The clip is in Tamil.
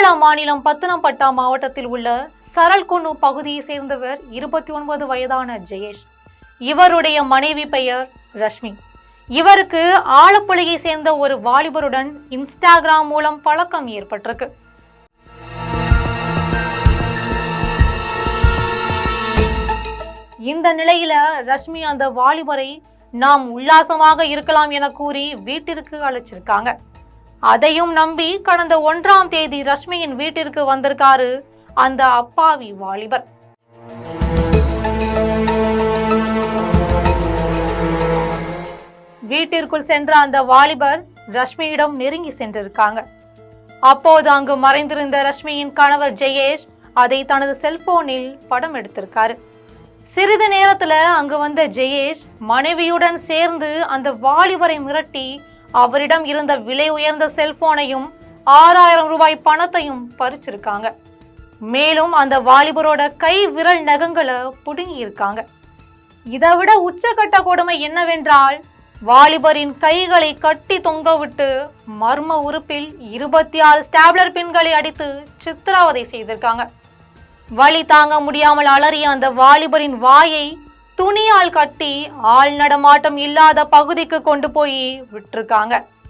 கேரளா மாநிலம் பத்தனம்பட்டா மாவட்டத்தில் உள்ள சரல்குன்னு பகுதியை சேர்ந்தவர் 29 வயதான ஜெயேஷ். இவருடைய மனைவி பெயர் ரஷ்மி. இவருக்கு ஆலப்புழையை சேர்ந்த ஒரு வாலிபருடன் இன்ஸ்டாகிராம் மூலம் பழக்கம் ஏற்பட்டிருக்கு. இந்த நிலையில ரஷ்மி அந்த வாலிபரை நாம் உல்லாசமாக இருக்கலாம் என கூறி வீட்டிற்கு அழைச்சிருக்காங்க. அதையும் நம்பி கடந்த 1ஆம் தேதி ரஷ்மியின் வீட்டிற்கு வந்திருக்காரு அந்த அப்பாவி வாலிபர். வீட்டிற்குள் சென்ற அந்த வாலிபர் ரஷ்மியிடம் நெருங்கி சென்றிருக்காங்க. அப்போது அங்கு மறைந்திருந்த ரஷ்மியின் கணவர் ஜெயேஷ் அதை தனது செல்போனில் படம் எடுத்திருக்காரு. சிறிது நேரத்துல அங்கு வந்த ஜெயேஷ் மனைவியுடன் சேர்ந்து அந்த வாலிபரை மிரட்டி அவரிடம் இருந்த விலை உயர்ந்த செல்போனையும் 6000 ரூபாய் பணத்தையும் பறிச்சிருக்காங்க. மேலும் அந்த வாலிபரோட கை விரல் நகங்களை புடுங்கி இருக்காங்க. இதைவிட உச்சகட்ட கொடுமை என்னவென்றால், வாலிபரின் கைகளை கட்டி தொங்கவிட்டு மர்ம உறுப்பில் 26 ஸ்டாப்லர் பின்களை அடித்து சித்திரவதை செய்திருக்காங்க. வலி தாங்க முடியாமல் அலறிய அந்த வாலிபரின் வாயை துணியால் கட்டி ஆள் நடமாட்டம் இல்லாத பகுதிக்கு கொண்டு போய் விட்டிருக்காங்க.